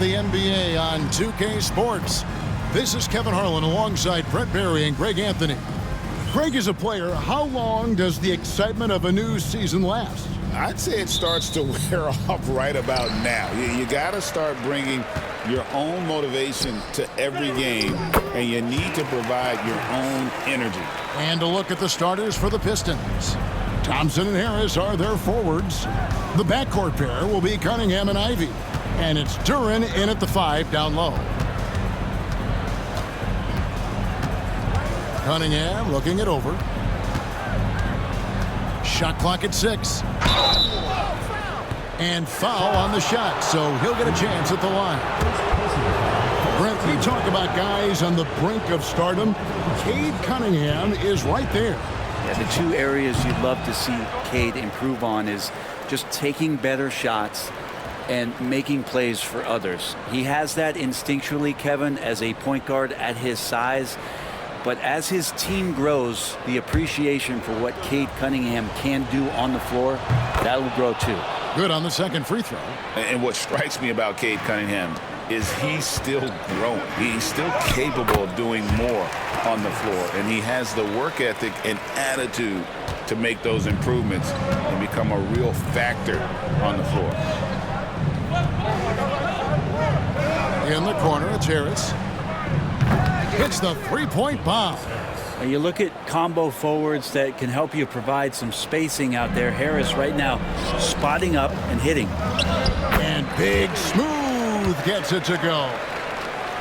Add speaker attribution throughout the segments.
Speaker 1: the NBA on 2K Sports. This is Kevin Harlan alongside Brent Barry and Greg Anthony. Greg, is a player, how long does the excitement of a new season last?
Speaker 2: I'd say it starts to wear off right about now. You got to start bringing your own motivation to every game, and you need to provide your own energy.
Speaker 1: And a look at the starters for the Pistons. Thompson and Harris are their forwards. The backcourt pair will be Cunningham and Ivy. And it's Duren in at the 5 down low. Cunningham looking it over. Shot clock at 6. And foul on the shot, so he'll get a chance at the line. Brent, we talk about guys on the brink of stardom. Cade Cunningham is right there.
Speaker 3: Yeah, the two areas you'd love to see Cade improve on is just taking better shots and making plays for others. He has that instinctually, Kevin, as a point guard at his size. But as his team grows, the appreciation for what Cade Cunningham can do on the floor, that'll grow too.
Speaker 1: Good on the second free throw.
Speaker 2: And what strikes me about Cade Cunningham is he's still growing. He's still capable of doing more on the floor. And he has the work ethic and attitude to make those improvements and become a real factor on the floor.
Speaker 1: In the corner, it's Harris. Hits the three-point bomb.
Speaker 3: You look at combo forwards that can help you provide some spacing out there. Harris right now spotting up and hitting.
Speaker 1: And Big Smooth gets it to go.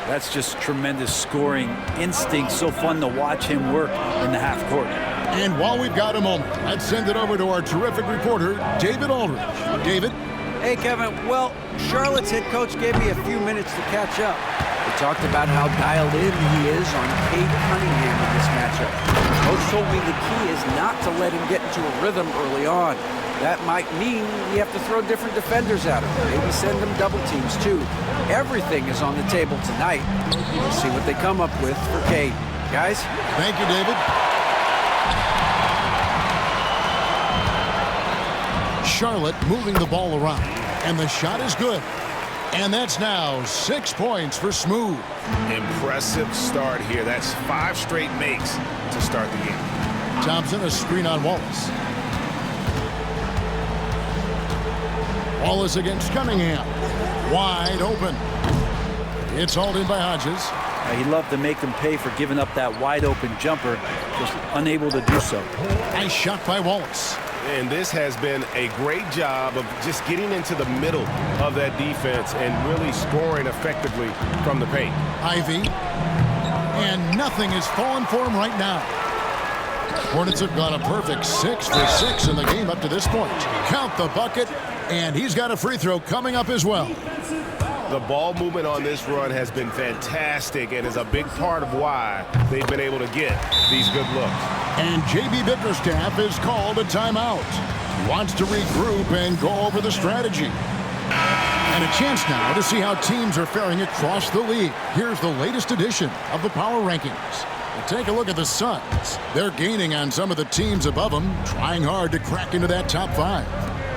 Speaker 3: That's just tremendous scoring instinct. So fun to watch him work in the half court.
Speaker 1: And while we've got a moment, let's send it over to our terrific reporter, David Aldridge. David?
Speaker 4: Hey, Kevin. Well, Charlotte's head coach gave me a few minutes to catch up. We talked about how dialed in he is on Cade Cunningham in this matchup. Coach told me the key is not to let him get into a rhythm early on. That might mean we have to throw different defenders at him. Maybe send them double teams, too. Everything is on the table tonight. We'll see what they come up with for Cade. Guys?
Speaker 1: Thank you, David. Charlotte moving the ball around. And the shot is good. And that's now 6 points for Smooth.
Speaker 2: Impressive start here. That's 5 straight makes to start the game.
Speaker 1: Thompson, a screen on Wallace. Wallace against Cunningham. Wide open. It's hauled in by Hodges.
Speaker 3: He'd love to make them pay for giving up that wide open jumper. Just unable to do so.
Speaker 1: Nice shot by Wallace.
Speaker 5: And this has been a great job of just getting into the middle of that defense and really scoring effectively from the paint.
Speaker 1: Ivy. And nothing is falling for him right now. Hornets have gone a perfect 6 for 6 in the game up to this point. Count the bucket, and he's got a free throw coming up as well.
Speaker 5: The ball movement on this run has been fantastic and is a big part of why they've been able to get these good looks.
Speaker 1: And J.B. Bickerstaff has called a timeout. He wants to regroup and go over the strategy. And a chance now to see how teams are faring across the league. Here's the latest edition of the Power Rankings. Take a look at the Suns. They're gaining on some of the teams above them, trying hard to crack into that top 5.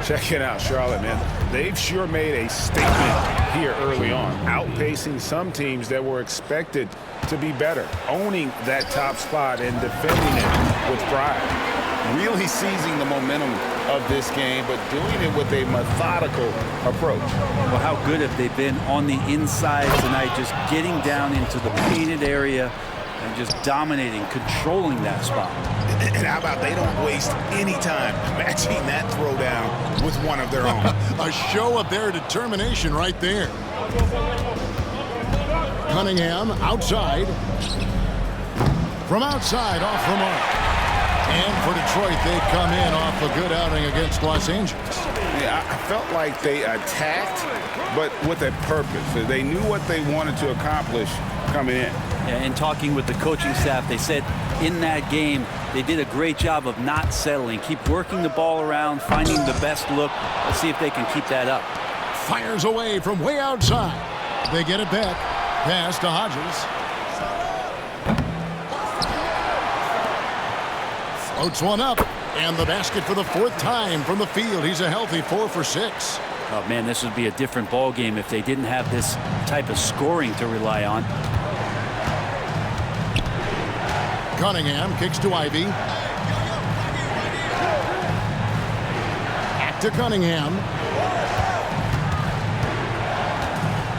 Speaker 2: Check it out, Charlotte, man. They've sure made a statement here early on, outpacing some teams that were expected to be better, owning that top spot and defending it with pride. Really seizing the momentum of this game, but doing it with a methodical approach.
Speaker 3: Well, how good have they been on the inside tonight, just getting down into the painted area and just dominating, controlling that spot.
Speaker 2: And how about they don't waste any time matching that throwdown with one of their own.
Speaker 1: A show of their determination right there. Cunningham outside. From outside, off the mark. And for Detroit, they come in off a good outing against Los Angeles.
Speaker 2: Yeah, I felt like they attacked, but with a purpose. They knew what they wanted to accomplish coming in.
Speaker 3: And talking with the coaching staff, they said in that game, they did a great job of not settling. Keep working the ball around, finding the best look. Let's see if they can keep that up.
Speaker 1: Fires away from way outside. They get it back. Pass to Hodges. Floats one up. And the basket for the 4th time from the field. He's a healthy 4 for 6.
Speaker 3: Oh, man, this would be a different ball game if they didn't have this type of scoring to rely on.
Speaker 1: Cunningham kicks to Ivy. Back to Cunningham.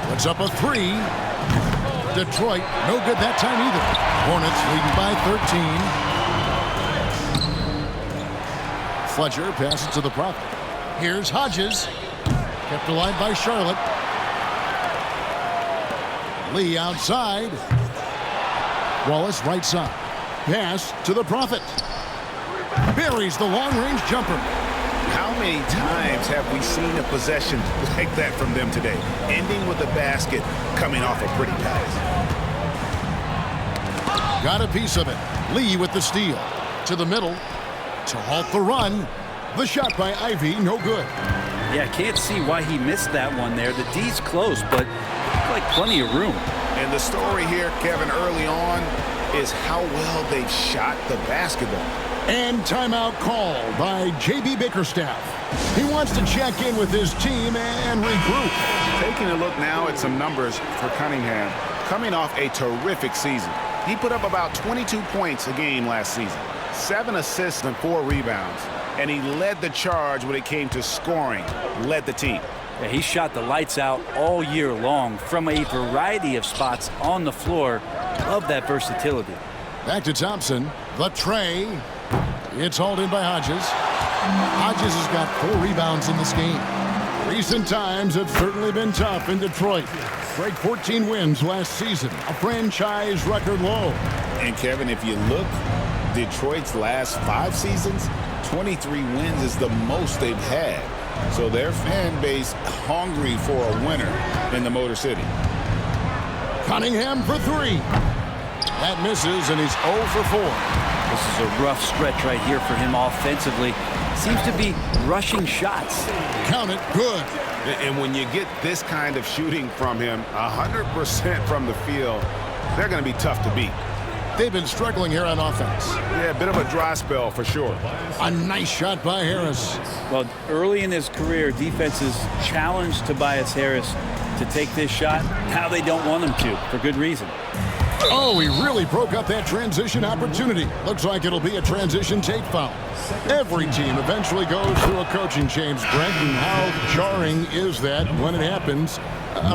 Speaker 1: Puts up a three. Detroit, no good that time either. Hornets leading by 13. Fletcher passes to the Prophet. Here's Hodges. Kept alive by Charlotte. Lee outside. Wallace right side. Pass to the Prophet. Buries the long-range jumper.
Speaker 2: How many times have we seen a possession like that from them today? Ending with a basket, coming off a pretty pass.
Speaker 1: Got a piece of it. Lee with the steal. To the middle. To halt the run. The shot by Ivy, no good.
Speaker 3: Yeah, can't see why he missed that one there. The D's close, but like plenty of room.
Speaker 2: And the story here, Kevin, early on is how well they've shot the basketball.
Speaker 1: And timeout called by J.B. Bickerstaff. He wants to check in with his team and regroup.
Speaker 2: Taking a look now at some numbers for Cunningham. Coming off a terrific season. He put up about 22 points a game last season. 7 assists and 4 rebounds. And he led the charge when it came to scoring. Led the team.
Speaker 3: Yeah, he shot the lights out all year long from a variety of spots on the floor. Love that versatility.
Speaker 1: Back to Thompson. The tray. It's hauled in by Hodges. Hodges has got 4 rebounds in this game. Recent times have certainly been tough in Detroit. Break 14 wins last season. A franchise record low.
Speaker 2: And Kevin, if you look, Detroit's last 5 seasons, 23 wins is the most they've had. So their fan base hungry for a winner in the Motor City.
Speaker 1: Cunningham for 3. That misses, and he's 0 for 4.
Speaker 3: This is a rough stretch right here for him offensively. Seems to be rushing shots.
Speaker 1: Count it, good.
Speaker 2: And when you get this kind of shooting from him, 100% from the field, they're going to be tough to beat.
Speaker 1: They've been struggling here on offense.
Speaker 2: Yeah, a bit of a dry spell for sure.
Speaker 1: A nice shot by Harris.
Speaker 3: Well, early in his career, defenses challenged Tobias Harris to take this shot. Now they don't want him to, for good reason.
Speaker 1: Oh, he really broke up that transition opportunity. Looks like it'll be a transition take foul. Every team eventually goes through a coaching change, Brent, and how jarring is that when it happens,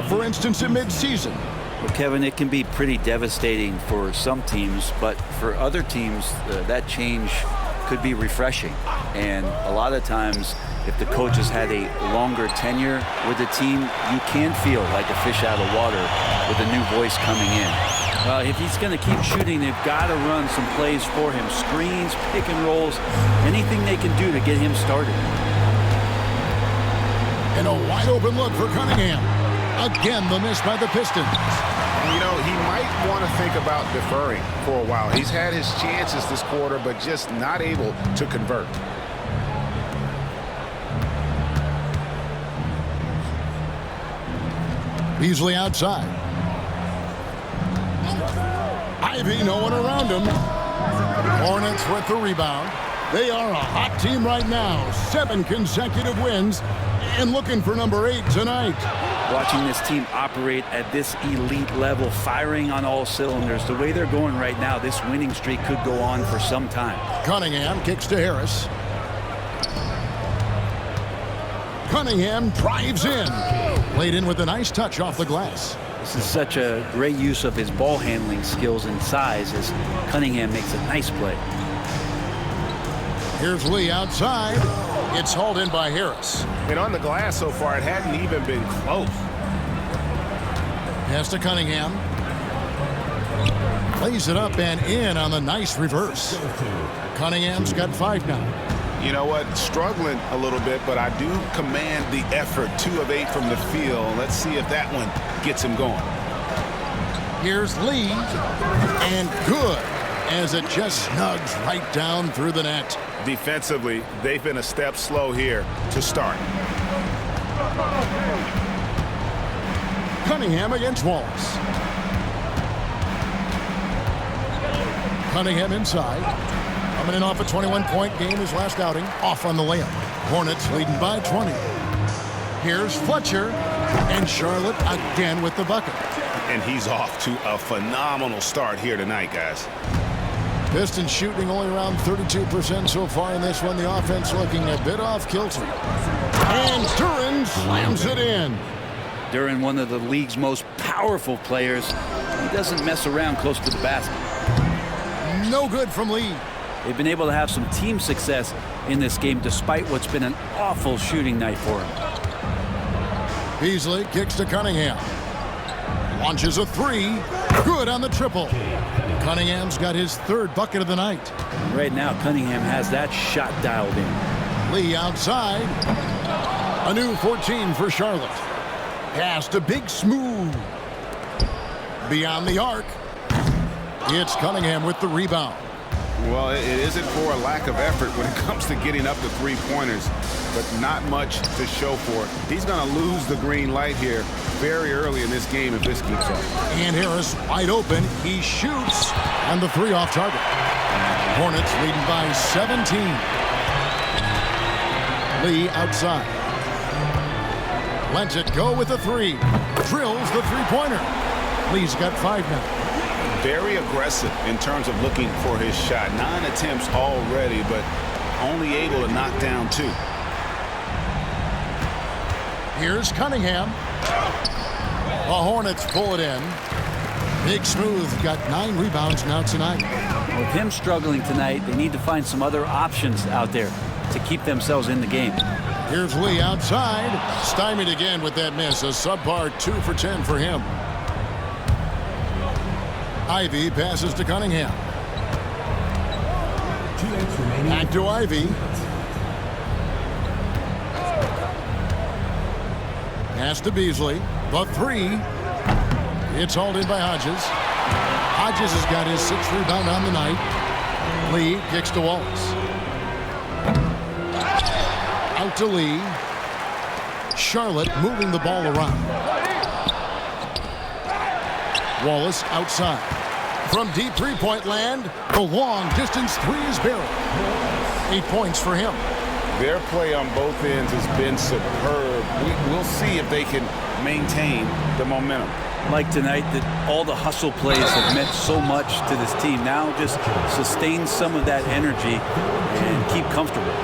Speaker 1: for instance, in midseason?
Speaker 3: Well, Kevin, it can be pretty devastating for some teams, but for other teams, that change could be refreshing. And a lot of times, if the coach has had a longer tenure with the team, you can feel like a fish out of water with a new voice coming in. Well, if he's going to keep shooting, they've got to run some plays for him. Screens, pick and rolls, anything they can do to get him started.
Speaker 1: And a wide open look for Cunningham. Again, the miss by the Pistons.
Speaker 2: You know, he might want to think about deferring for a while. He's had his chances this quarter, but just not able to convert.
Speaker 1: Beasley outside. Ivy, no one around him. Hornets with the rebound. They are a hot team right now. 7 consecutive wins and looking for number 8 tonight.
Speaker 3: Watching this team operate at this elite level, firing on all cylinders, the way they're going right now, this winning streak could go on for some time.
Speaker 1: Cunningham kicks to Harris. Cunningham drives in. Played in with a nice touch off the glass.
Speaker 3: This is such a great use of his ball handling skills and size as Cunningham makes a nice play.
Speaker 1: Here's Lee outside. It's hauled in by Harris.
Speaker 2: And on the glass so far, it hadn't even been close.
Speaker 1: Pass to Cunningham. Plays it up and in on the nice reverse. Cunningham's got 5 now.
Speaker 2: You know what? Struggling a little bit, but I do command the effort. 2 of 8 from the field. Let's see if that one gets him going.
Speaker 1: Here's Lee. And good, as it just snugs right down through the net.
Speaker 2: Defensively, they've been a step slow here to start.
Speaker 1: Cunningham against Wallace. Cunningham inside. Coming in off a 21-point game his last outing. Off on the layup. Hornets leading by 20. Here's Fletcher, and Charlotte again with the bucket.
Speaker 5: And he's off to a phenomenal start here tonight, guys.
Speaker 1: Pistons shooting only around 32% so far in this one. The offense looking a bit off kilter. And Duran slams it in.
Speaker 3: Duran, one of the league's most powerful players. He doesn't mess around close to the basket.
Speaker 1: No good from Lee.
Speaker 3: They've been able to have some team success in this game despite what's been an awful shooting night for him.
Speaker 1: Beasley kicks to Cunningham. Launches a three. Good on the triple. Cunningham's got his third bucket of the night.
Speaker 3: Right now, Cunningham has that shot dialed in.
Speaker 1: Lee outside. A new 14 for Charlotte. Pass to Big Smooth. Beyond the arc. It's Cunningham with the rebound.
Speaker 5: Well, it isn't for a lack of effort when it comes to getting up to three-pointers, but not much to show for it. He's going to lose the green light here very early in this game if this keeps up.
Speaker 1: And Harris wide open. He shoots. And the three off target. Hornets leading by 17. Lee outside. Lets it go with a three. Drills the three-pointer. Lee's got 5 now.
Speaker 5: Very aggressive in terms of looking for his shot. 9 attempts already, but only able to knock down 2.
Speaker 1: Here's Cunningham. The Hornets pull it in. Big Smooth got 9 rebounds now tonight.
Speaker 3: With him struggling tonight, they need to find some other options out there to keep themselves in the game.
Speaker 1: Here's Lee outside. Stymied again with that miss. A subpar 2 for 10 for him. Ivy passes to Cunningham. Back to Ivy. Pass to Beasley. The three. It's hauled in by Hodges. Hodges has got his 6th rebound on the night. Lee kicks to Wallace. Out to Lee. Charlotte moving the ball around. Wallace outside. From deep three-point land, the long distance three is buried. 8 points for him.
Speaker 5: Their play on both ends has been superb. We'll see if they can maintain the momentum.
Speaker 3: Like tonight, that all the hustle plays have meant so much to this team. Now just sustain some of that energy and keep comfortable.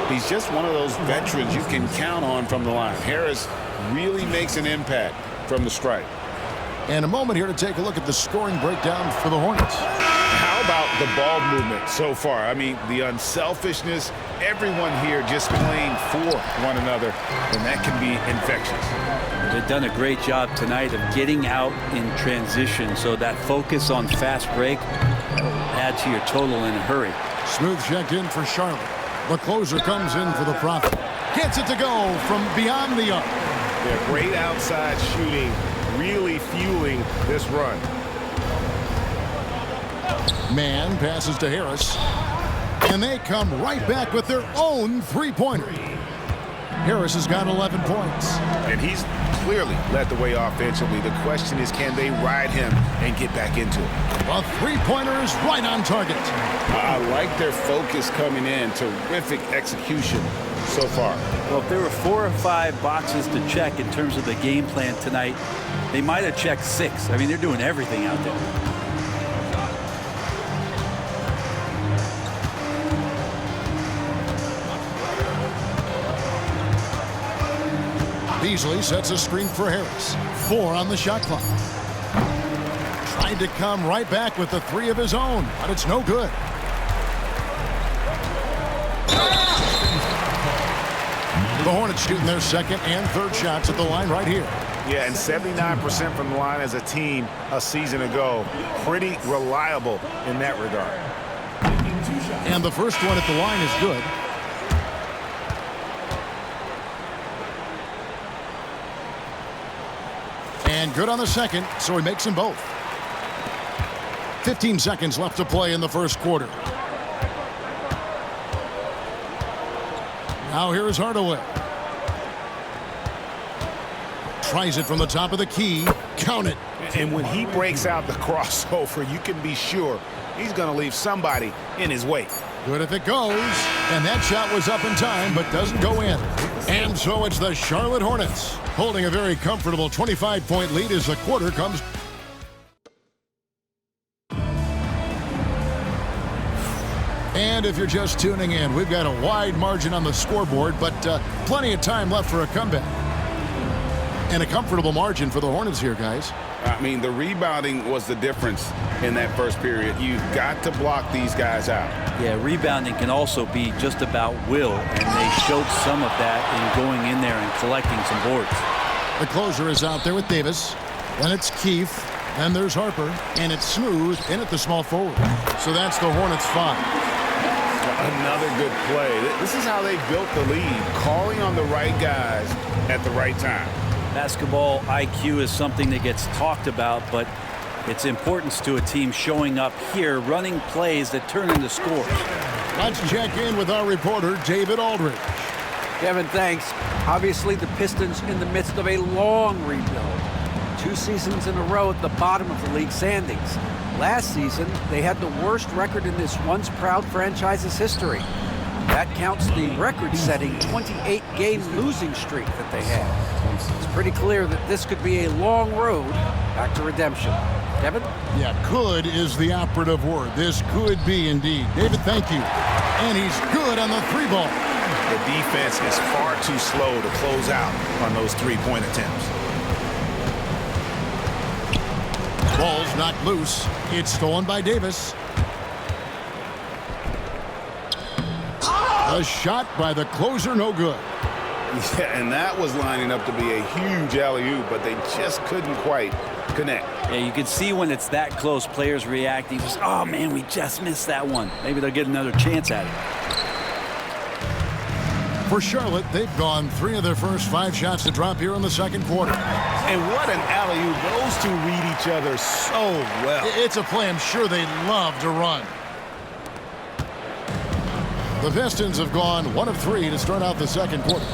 Speaker 5: He's just one of those veterans you can count on from the line. Harris really makes an impact from the stripe.
Speaker 1: And a moment here to take a look at the scoring breakdown for the Hornets.
Speaker 5: How about the ball movement so far? I mean, the unselfishness, everyone here just playing for one another, and that can be infectious.
Speaker 3: They've done a great job tonight of getting out in transition, so that focus on fast break add to your total in a hurry.
Speaker 1: Smooth checked in for Charlotte. The closer comes in for the Prophet. Gets it to go from beyond the arc.
Speaker 5: They're great outside shooting, really fueling this run.
Speaker 1: Man passes to Harris. And they come right back with their own three-pointer. Harris has got 11 points.
Speaker 5: And he's clearly led the way offensively. The question is, can they ride him and get back into it?
Speaker 1: The three-pointer is right on target.
Speaker 5: I like their focus coming in. Terrific execution so far.
Speaker 3: Well, if there were 4 or 5 boxes to check in terms of the game plan tonight, they might have checked 6. I mean, they're doing everything out there.
Speaker 1: Beasley sets a screen for Harris. 4 on the shot clock. Tried to come right back with the 3 of his own, but it's no good. The Hornets shooting their second and third shots at the line right here.
Speaker 5: Yeah, and 79% from the line as a team a season ago. Pretty reliable in that regard.
Speaker 1: And the first one at the line is good. And good on the second, so he makes them both. 15 seconds left to play in the first quarter. Now here is Hardaway. Tries it from the top of the key. Count it.
Speaker 5: And when he breaks out the crossover, you can be sure he's going to leave somebody in his way.
Speaker 1: Good if it goes. And that shot was up in time, but doesn't go in. And so it's the Charlotte Hornets holding a very comfortable 25-point lead as the quarter comes. And if you're just tuning in, we've got a wide margin on the scoreboard, but plenty of time left for a comeback. And a comfortable margin for the Hornets here, guys.
Speaker 5: I mean, the rebounding was the difference in that first period. You've got to block these guys out.
Speaker 3: Yeah, rebounding can also be just about will, and they showed some of that in going in there and collecting some boards.
Speaker 1: The closer is out there with Davis. Then it's Keefe. Then there's Harper. And it's Smooth in at the small forward. So that's the Hornets' 5.
Speaker 5: Another good play. This is how they built the lead, calling on the right guys at the right time.
Speaker 3: Basketball IQ is something that gets talked about, but its importance to a team showing up here, running plays that turn into scores.
Speaker 1: Let's check in with our reporter, David Aldridge.
Speaker 4: Kevin, thanks. Obviously, the Pistons in the midst of a long rebuild. 2 seasons in a row at the bottom of the league standings. Last season, they had the worst record in this once proud franchise's history. That counts the record-setting 28-game losing streak that they had. It's pretty clear that this could be a long road back to redemption. Kevin?
Speaker 1: Yeah, could is the operative word. This could be indeed. David, thank you. And he's good on the 3-ball.
Speaker 2: The defense is far too slow to close out on those 3-point attempts.
Speaker 1: Ball's knocked loose. It's stolen by Davis. A shot by the closer, no good.
Speaker 5: Yeah, and that was lining up to be a huge alley-oop, but they just couldn't quite connect.
Speaker 3: Yeah, you can see when it's that close, players reacting. Just, oh, man, we just missed that one. Maybe they'll get another chance at it.
Speaker 1: For Charlotte, they've gone 3 of their first 5 shots to drop here in the second quarter.
Speaker 2: And what an alley-oop. Those two read each other so well.
Speaker 1: It's a play I'm sure they love to run. The Pistons have gone 1 of 3 to start out the second quarter.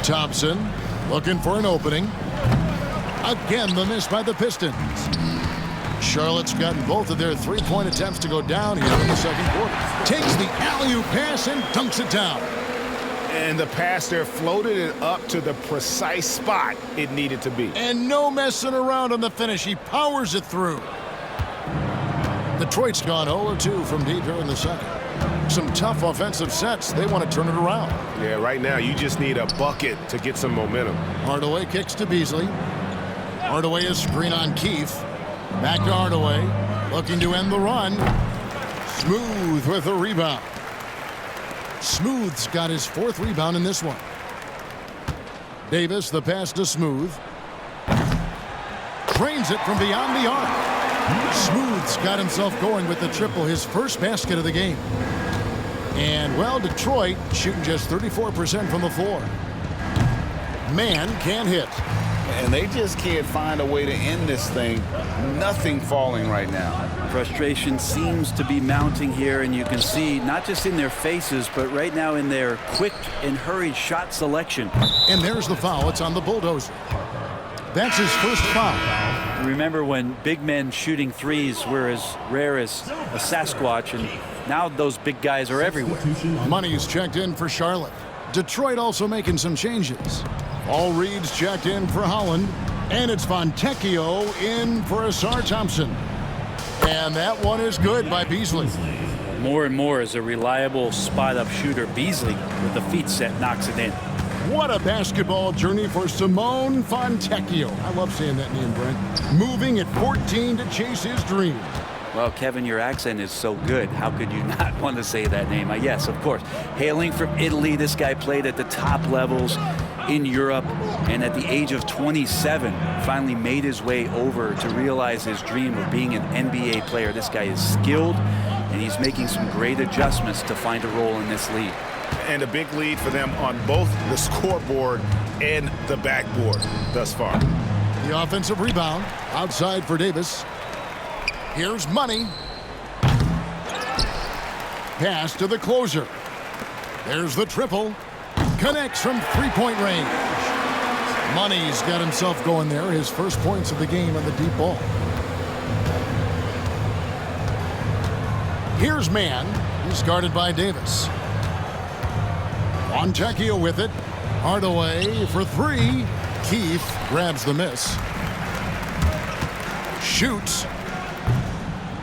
Speaker 1: Thompson looking for an opening. Again, the miss by the Pistons. Charlotte's gotten both of their 3-point attempts to go down here in the second quarter. Takes the alley-oop pass and dunks it down.
Speaker 2: And the pass there floated it up to the precise spot it needed to be.
Speaker 1: And no messing around on the finish. He powers it through. Detroit's gone 0-2 from deep here in the second. Some tough offensive sets. They want to turn it around.
Speaker 2: Yeah, right now you just need a bucket to get some momentum.
Speaker 1: Hardaway kicks to Beasley. Hardaway is screen on Keefe. Back to Hardaway. Looking to end the run. Smooth with a rebound. Smooth's got his 4th rebound in this one. Davis, the pass to Smooth. Drains it from beyond the arc. Smooth's got himself going with the triple, his first basket of the game. And, well, Detroit shooting just 34% from the floor. Man can't hit.
Speaker 5: And they just can't find a way to end this thing. Nothing falling right now.
Speaker 3: Frustration seems to be mounting here, and you can see not just in their faces, but right now in their quick and hurried shot selection.
Speaker 1: And there's the foul. It's on the Bulldozer. That's his first foul.
Speaker 3: Remember when big men shooting threes were as rare as a Sasquatch, and now those big guys are everywhere.
Speaker 1: Money's checked in for Charlotte. Detroit also making some changes. All Reed's checked in for Holland. And it's Fontecchio in for Asar Thompson. And that one is good by Beasley.
Speaker 3: More and more as a reliable spot-up shooter, Beasley with the feet set knocks it in.
Speaker 1: What a basketball journey for Simone Fontecchio. I love saying that name, Brent. Moving at 14 to chase his dream.
Speaker 3: Well, Kevin, your accent is so good. How could you not want to say that name? Yes, of course. Hailing from Italy, this guy played at the top levels in Europe, and at the age of 27, finally made his way over to realize his dream of being an NBA player. This guy is skilled, and he's making some great adjustments to find a role in this league.
Speaker 2: And a big lead for them on both the scoreboard and the backboard thus far.
Speaker 1: The offensive rebound outside for Davis. Here's Money. Pass to the closer. There's the triple. Connects from 3-point range. Money's got himself going there. His first points of the game on the deep ball. Here's man. He's guarded by Davis. Fontecchio with it. Hardaway for three. Keith grabs the miss. Shoots.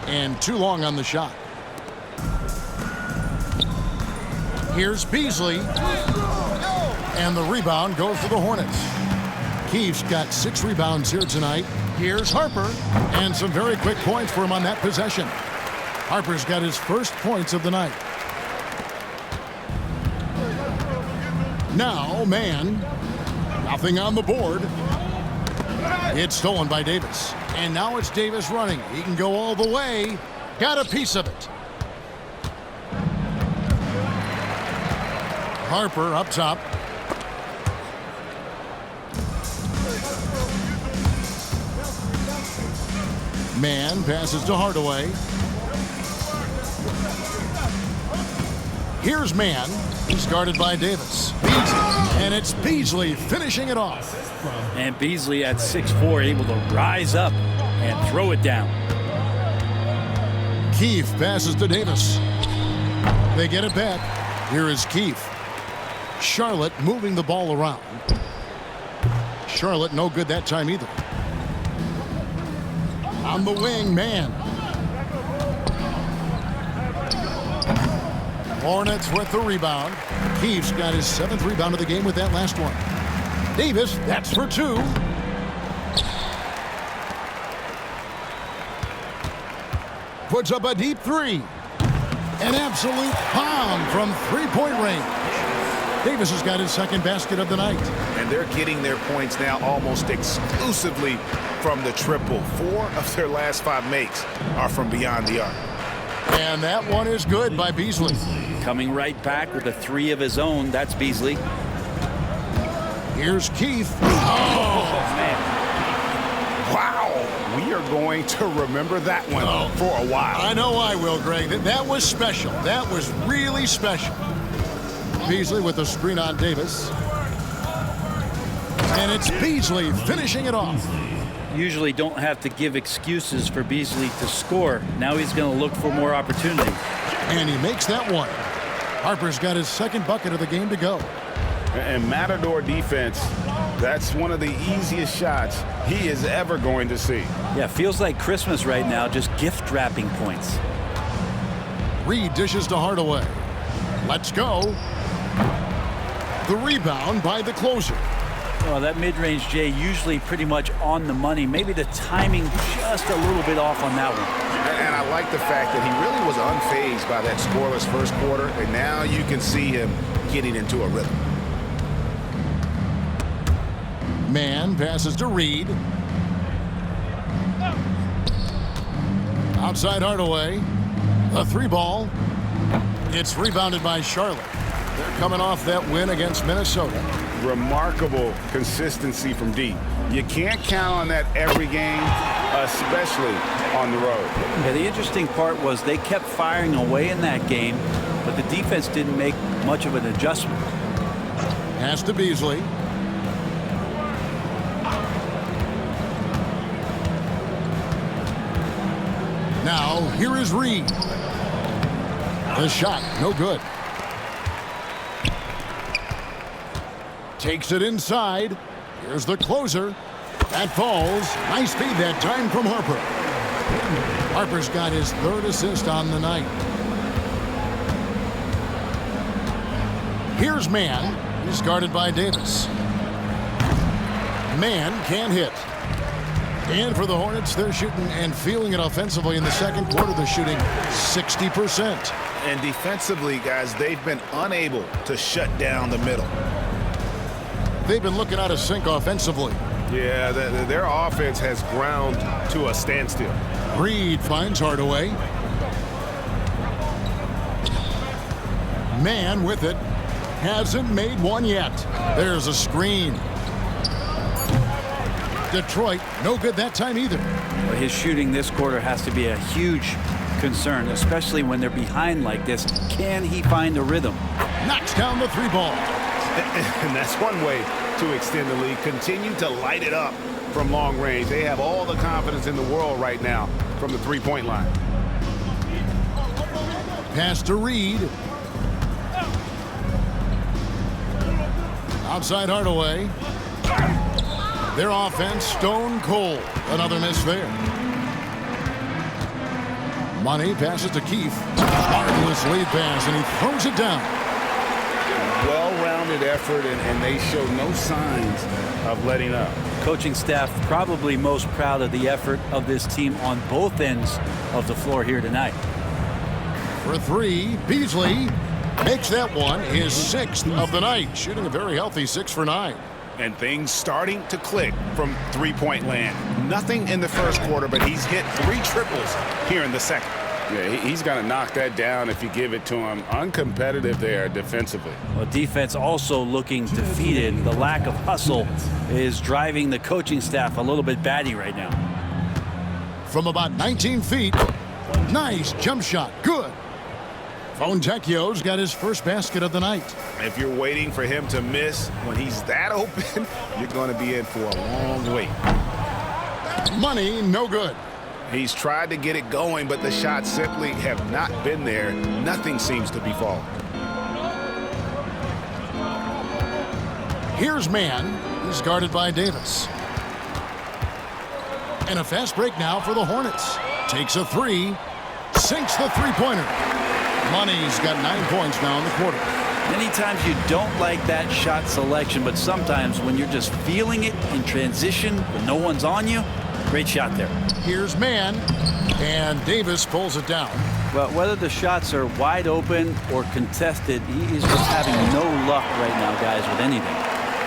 Speaker 1: And too long on the shot. Here's Beasley. And the rebound goes to the Hornets. Keith's got 6 rebounds here tonight. Here's Harper. And some very quick points for him on that possession. Harper's got his first points of the night. Now, man. Nothing on the board. It's stolen by Davis. And now it's Davis running. He can go all the way. Got a piece of it. Harper up top. Man passes to Hardaway. Here's man. He's guarded by Davis. Beasley. And it's Beasley finishing it off.
Speaker 3: And Beasley at 6'4", able to rise up and throw it down.
Speaker 1: Keith passes to Davis. They get it back. Here is Keith. Charlotte moving the ball around. Charlotte no good that time either. On the wing, man. Hornets with the rebound. Keith's got his 7th rebound of the game with that last one. Davis, that's for 2. Puts up a deep 3. An absolute bomb from 3-point range. Davis has got his 2nd basket of the night.
Speaker 2: And they're getting their points now almost exclusively from the triple. 4 of their last 5 makes are from beyond the arc.
Speaker 1: And that one is good by Beasley.
Speaker 3: Coming right back with a 3 of his own. That's Beasley.
Speaker 1: Here's Keith.
Speaker 3: Oh, man.
Speaker 2: Wow. We are going to remember that one for a while.
Speaker 1: I know I will, Greg. That was special. That was really special. Beasley with the screen on Davis. And it's Beasley finishing it off.
Speaker 3: Usually don't have to give excuses for Beasley to score. Now he's going to look for more opportunities.
Speaker 1: And he makes that one. Harper's got his 2nd bucket of the game to go.
Speaker 2: And Matador defense, that's one of the easiest shots he is ever going to see.
Speaker 3: Yeah, feels like Christmas right now, just gift wrapping points.
Speaker 1: Reed dishes to Hardaway. Let's go. The rebound by the closer.
Speaker 3: Well, that mid-range, Jay, usually pretty much on the money. Maybe the timing just a little bit off on that one.
Speaker 2: And I like the fact that he really was unfazed by that scoreless first quarter, and now you can see him getting into a rhythm.
Speaker 1: Man passes to Reed. Outside Hardaway. A 3 ball. It's rebounded by Charlotte. They're coming off that win against Minnesota.
Speaker 2: Remarkable consistency from deep. You can't count on that every game, especially on the road.
Speaker 3: Yeah, the interesting part was they kept firing away in that game, but the defense didn't make much of an adjustment.
Speaker 1: Pass to Beasley. Now, here is Reed. The shot, no good. Takes it inside. Here's the closer. That falls. Nice feed that time from Harper. Harper's got his 3rd assist on the night. Here's Man. He's guarded by Davis. Man can't hit. And for the Hornets, they're shooting and feeling it offensively in the 2nd quarter. They're shooting 60%.
Speaker 2: And defensively, guys, they've been unable to shut down the middle.
Speaker 1: They've been looking out of sync offensively.
Speaker 2: Yeah, their offense has ground to a standstill.
Speaker 1: Reed finds Hardaway. Man with it. Hasn't made one yet. There's a screen. Detroit, no good that time either.
Speaker 3: Well, his shooting this quarter has to be a huge concern, especially when they're behind like this. Can he find the rhythm?
Speaker 1: Knocks down the 3 ball.
Speaker 2: And that's one way to extend the lead. Continue to light it up from long range. They have all the confidence in the world right now from the 3-point line.
Speaker 1: Pass to Reed. Outside Hardaway. Their offense stone cold. Another miss there. Money passes to Keith. Marvelous lead pass, and he throws it down.
Speaker 2: Well-rounded effort, and they show no signs of letting up.
Speaker 3: Coaching staff probably most proud of the effort of this team on both ends of the floor here tonight.
Speaker 1: For three, Beasley makes that one his 6th of the night, shooting a very healthy 6 for 9.
Speaker 2: And things starting to click from three-point land. Nothing in the first quarter, but he's hit 3 triples here in the second. Yeah, he's going to knock that down if you give it to him. Uncompetitive there defensively.
Speaker 3: Well, defense also looking defeated. The lack of hustle is driving the coaching staff a little bit batty right now.
Speaker 1: From about 19 feet, nice jump shot, good. Fontecchio's got his first basket of the night.
Speaker 2: If you're waiting for him to miss when he's that open, you're going to be in for a long wait.
Speaker 1: Money, no good.
Speaker 2: He's tried to get it going, but the shots simply have not been there. Nothing seems to be falling.
Speaker 1: Here's Mann. He's guarded by Davis. And a fast break now for the Hornets. Takes a 3, sinks the three-pointer. Money's got 9 points now in the quarter.
Speaker 3: Many times you don't like that shot selection, but sometimes when you're just feeling it in transition, when no one's on you, great shot there.
Speaker 1: Here's Mann, and Davis pulls it down.
Speaker 3: Well, whether the shots are wide open or contested, he is just having no luck right now, guys, with anything.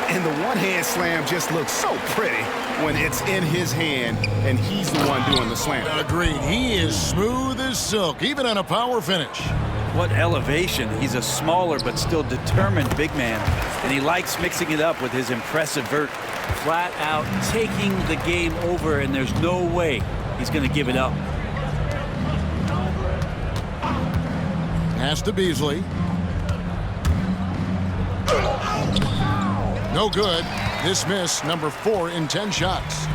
Speaker 2: And the one-hand slam just looks so pretty when it's in his hand and he's the one doing the slam.
Speaker 1: Agreed. He is smooth as silk, even on a power finish.
Speaker 3: What elevation. He's a smaller but still determined big man, and he likes mixing it up with his impressive vert. Flat out taking the game over, and there's no way he's going to give it up.
Speaker 1: Pass to Beasley. No good. Dismiss, number 4 in 10 shots.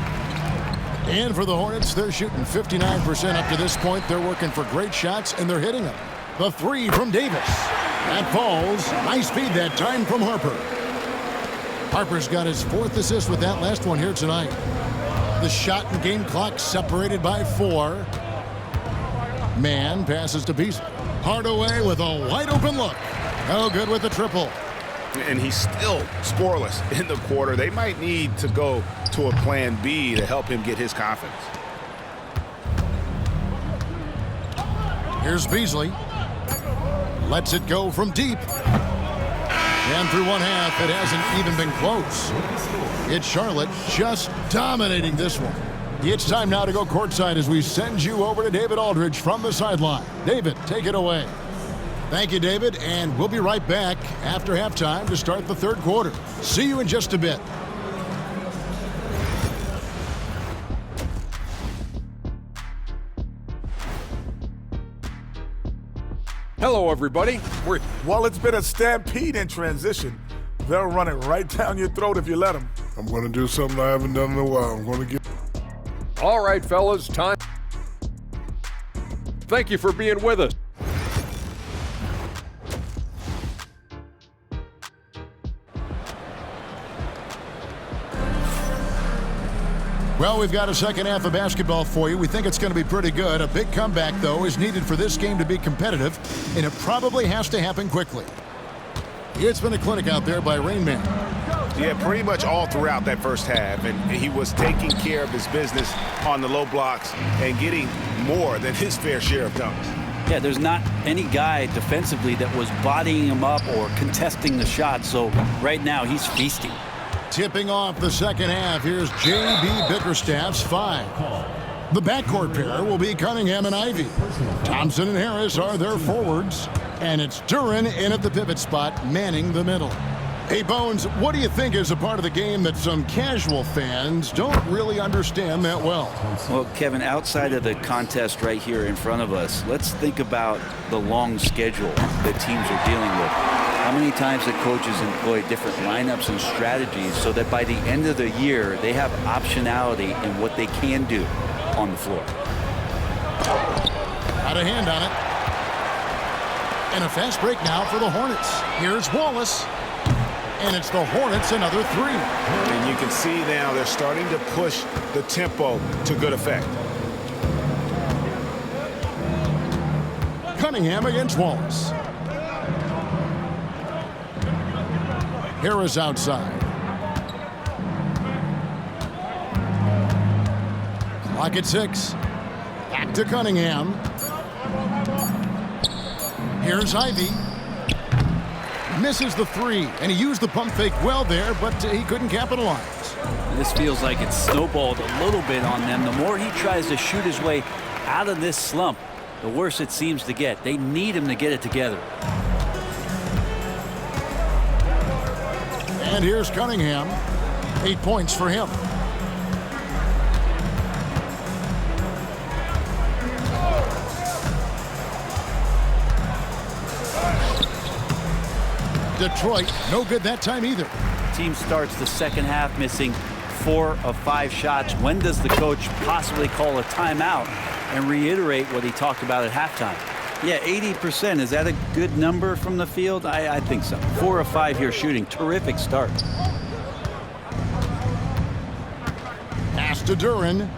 Speaker 1: And for the Hornets, they're shooting 59% up to this point. They're working for great shots, and they're hitting them. The 3 from Davis. That falls. Nice feed that time from Harper. Harper's got his 4th assist with that last one here tonight. The shot and game clock separated by 4. Mann passes to Beasley. Hardaway with a wide open look. No good with the triple.
Speaker 2: And he's still scoreless in the quarter. They might need to go to a plan B to help him get his confidence.
Speaker 1: Here's Beasley. Lets it go from deep. And through one half, it hasn't even been close. It's Charlotte just dominating this one. It's time now to go courtside as we send you over to David Aldridge from the sideline. David, take it away. Thank you, David, and we'll be right back after halftime to start the third quarter. See you in just a bit.
Speaker 6: Hello, everybody.
Speaker 7: Well, it's been a stampede in transition. They'll run it right down your throat if you let them.
Speaker 8: I'm going to do something I haven't done in a while. I'm going to get...
Speaker 6: All right, fellas, time. Thank you for being with us.
Speaker 1: Well, we've got a second half of basketball for you. We think it's going to be pretty good. A big comeback, though, is needed for this game to be competitive, and it probably has to happen quickly. It's been a clinic out there by Rain Man.
Speaker 2: Yeah, pretty much all throughout that first half, and he was taking care of his business on the low blocks and getting more than his fair share of dunks.
Speaker 3: Yeah, there's not any guy defensively that was bodying him up or contesting the shot, so right now he's feasting.
Speaker 1: Tipping off the second half, here's J.B. Bickerstaff's 5. The backcourt pair will be Cunningham and Ivy. Thompson and Harris are their forwards. And it's Duren in at the pivot spot, manning the middle. Hey, Bones, what do you think is a part of the game that some casual fans don't really understand that well?
Speaker 3: Well, Kevin, outside of the contest right here in front of us, let's think about the long schedule that teams are dealing with. How many times the coaches employ different lineups and strategies so that by the end of the year, they have optionality in what they can do on the floor.
Speaker 1: Got a hand on it. And a fast break now for the Hornets. Here's Wallace. And it's the Hornets another 3.
Speaker 2: And you can see now they're starting to push the tempo to good effect.
Speaker 1: Cunningham against Wallace. Harris outside. Clock at 6. Back to Cunningham. Here's Ivy. Misses the 3, and he used the pump fake well there, but he couldn't capitalize.
Speaker 3: This feels like it's snowballed a little bit on them. The more he tries to shoot his way out of this slump, the worse it seems to get. They need him to get it together.
Speaker 1: And here's Cunningham. 8 points for him. Detroit, no good that time either.
Speaker 3: Team starts the second half missing 4 of 5 shots. When does the coach possibly call a timeout and reiterate what he talked about at halftime? Yeah, 80%. Is that a good number from the field? I think so. 4 of 5 here shooting. Terrific start.
Speaker 1: Pass to Duran.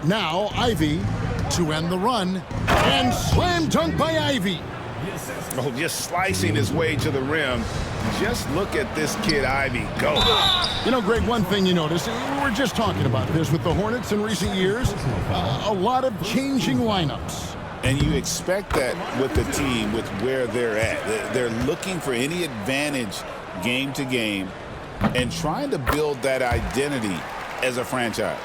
Speaker 1: Now Ivy to end the run. And slam dunk by Ivy.
Speaker 2: Oh, just slicing his way to the rim. Just look at this kid, Ivy, go.
Speaker 1: You know, Greg, one thing you notice, we were just talking about this with the Hornets in recent years, a lot of changing lineups.
Speaker 5: And you expect that with the team, with where they're at. They're looking for any advantage game to game and trying to build that identity as a franchise.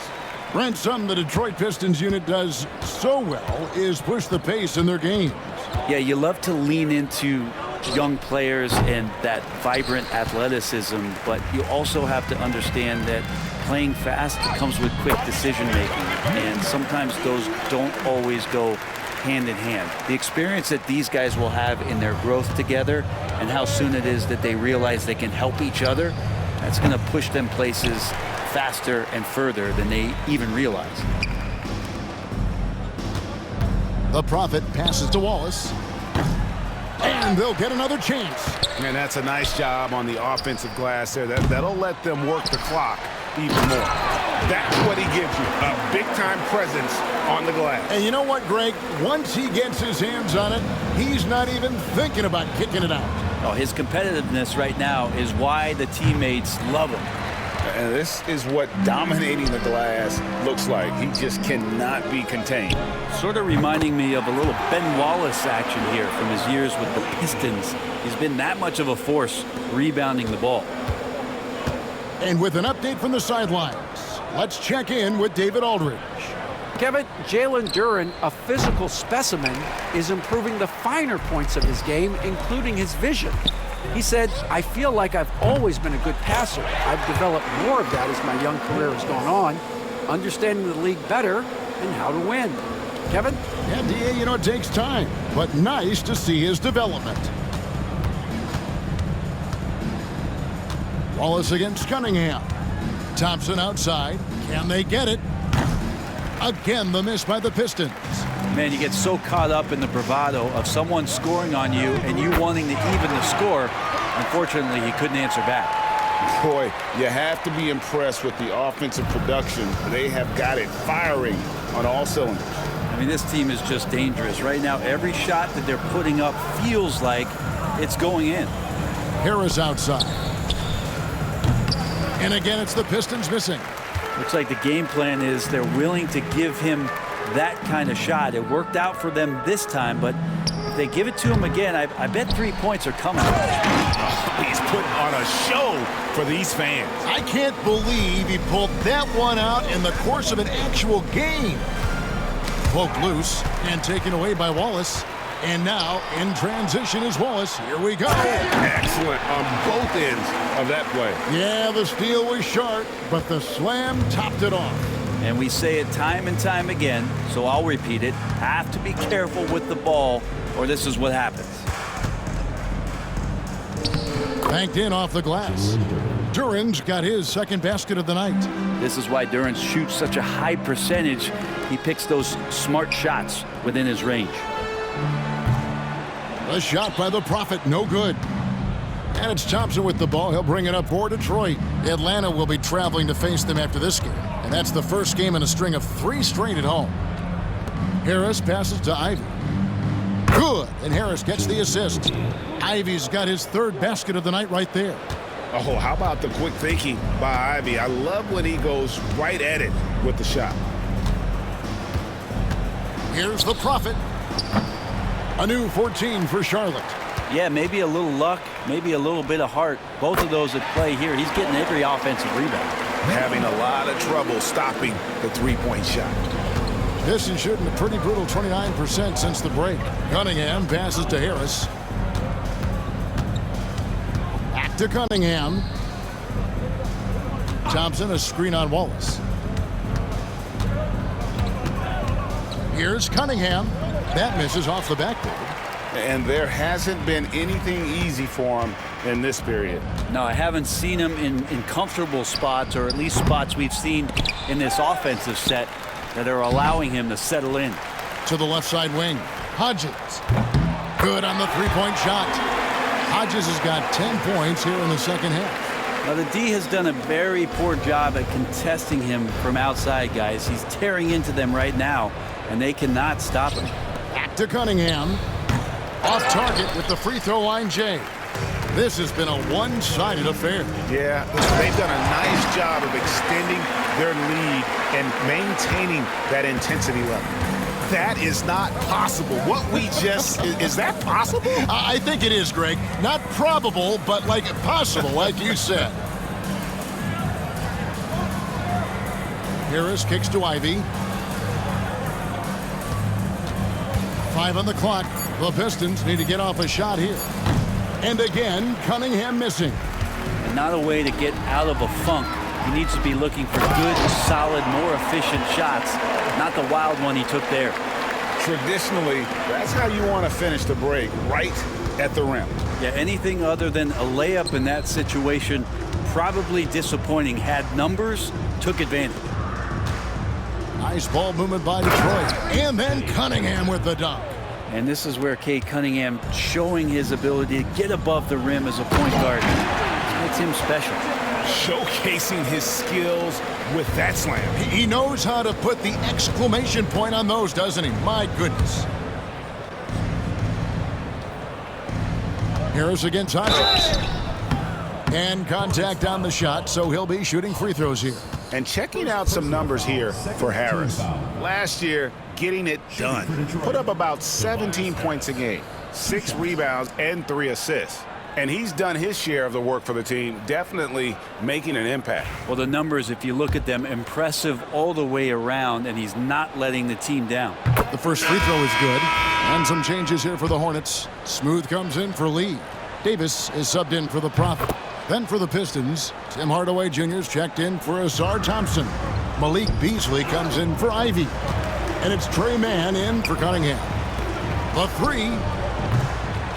Speaker 1: Brent, something the Detroit Pistons unit does so well is push the pace in their games.
Speaker 3: Yeah, you love to lean into young players and that vibrant athleticism, but you also have to understand that playing fast comes with quick decision making, and sometimes those don't always go hand in hand. The experience that these guys will have in their growth together and how soon it is that they realize they can help each other, that's going to push them places faster and further than they even realize.
Speaker 1: The Prophet passes to Wallace. And they'll get another chance.
Speaker 2: And that's a nice job on the offensive glass there. That'll let them work the clock even more. That's what he gives you, a big-time presence on the glass.
Speaker 1: And you know what, Greg? Once he gets his hands on it, he's not even thinking about kicking it out.
Speaker 3: Oh, his competitiveness right now is why the teammates love him.
Speaker 2: And this is what dominating the glass looks like. He just cannot be contained.
Speaker 3: Sort of reminding me of a little Ben Wallace action here from his years with the Pistons. He's been that much of a force rebounding the ball.
Speaker 1: And with an update from the sidelines, let's check in with David Aldridge.
Speaker 4: Kevin, Jalen Duran, a physical specimen, is improving the finer points of his game, including his vision. He said, I feel like I've always been a good passer. I've developed more of that as my young career has gone on, understanding the league better and how to win. Kevin?
Speaker 1: Yeah, D.A., you know, it takes time, but nice to see his development. Wallace against Cunningham. Thompson outside. Can they get it? Again, the miss by the Pistons.
Speaker 3: Man, you get so caught up in the bravado of someone scoring on you and you wanting to even the score. Unfortunately, he couldn't answer back.
Speaker 2: Boy, you have to be impressed with the offensive production. They have got it firing on all cylinders.
Speaker 3: I mean, this team is just dangerous. Right now, every shot that they're putting up feels like it's going in.
Speaker 1: Harris outside. And again, it's the Pistons missing.
Speaker 3: Looks like the game plan is they're willing to give him that kind of shot. It worked out for them this time, but if they give it to him again, I bet 3 points are coming.
Speaker 2: He's putting on a show for these fans.
Speaker 1: I can't believe he pulled that one out in the course of an actual game. Poked loose and taken away by Wallace. And now in transition is Wallace. Here we go.
Speaker 2: Excellent on both ends of that play.
Speaker 1: Yeah, the steal was short, but the slam topped it off.
Speaker 3: And we say it time and time again, so I'll repeat it. Have to be careful with the ball, or this is what happens.
Speaker 1: Banked in off the glass. Duran's got his second basket of the night.
Speaker 3: This is why Duran shoots such a high percentage. He picks those smart shots within his range.
Speaker 1: A shot by the Prophet, no good. And it's Thompson with the ball. He'll bring it up for Detroit. Atlanta will be traveling to face them after this game. And that's the first game in a string of 3 straight at home. Harris passes to Ivy. Good, and Harris gets the assist. Ivy's got his 3rd basket of the night right there.
Speaker 2: Oh, how about the quick thinking by Ivy? I love when he goes right at it with the shot.
Speaker 1: Here's the Prophet. A new 14 for Charlotte.
Speaker 3: Yeah, maybe a little luck, maybe a little bit of heart. Both of those at play here. He's getting every offensive rebound.
Speaker 2: Having a lot of trouble stopping the three-point shot.
Speaker 1: Pistons shooting a pretty brutal 29% since the break. Cunningham passes to Harris. Back to Cunningham. Thompson, a screen on Wallace. Here's Cunningham. That misses off the backboard.
Speaker 2: And there hasn't been anything easy for him in this period.
Speaker 3: No, I haven't seen him in comfortable spots, or at least spots we've seen in this offensive set that are allowing him to settle in.
Speaker 1: To the left side wing. Hodges. Good on the three-point shot. Hodges has got 10 points here in the second half.
Speaker 3: Now, the D has done a very poor job at contesting him from outside, guys. He's tearing into them right now, and they cannot stop him.
Speaker 1: Back to Cunningham. Off target with the free throw line, Jay. This has been a one-sided affair.
Speaker 2: Yeah, they've done a nice job of extending their lead and maintaining that intensity level. That is not possible. What we just, is that possible?
Speaker 1: I think it is, Greg. Not probable, but like possible, like you said. Harris kicks to Ivy. 5 on the clock. The Pistons need to get off a shot here. And again, Cunningham missing.
Speaker 3: And not a way to get out of a funk. He needs to be looking for good, solid, more efficient shots, not the wild one he took there.
Speaker 2: Traditionally, that's how you want to finish the break, right at the rim.
Speaker 3: Yeah, anything other than a layup in that situation, probably disappointing. Had numbers, took advantage.
Speaker 1: Nice ball movement by Detroit. And then Cunningham with the dunk.
Speaker 3: And this is where Cade Cunningham showing his ability to get above the rim as a point guard. This makes him special.
Speaker 2: Showcasing his skills with that slam.
Speaker 1: He knows how to put the exclamation point on those, doesn't he? My goodness. Harris against Hodges. And contact on the shot, so he'll be shooting free throws here.
Speaker 2: And checking out some numbers here for Harris. Last year, getting it done. Put up about 17 points a game, 6 rebounds, and 3 assists. And he's done his share of the work for the team, definitely making an impact.
Speaker 3: Well, the numbers, if you look at them, impressive all the way around, and he's not letting the team down.
Speaker 1: The first free throw is good. And some changes here for the Hornets. Smooth comes in for Lee. Davis is subbed in for the Prophet. Then for the Pistons, Tim Hardaway Jr.'s checked in for Asar Thompson. Malik Beasley comes in for Ivy. And it's Trey Mann in for Cunningham. The 3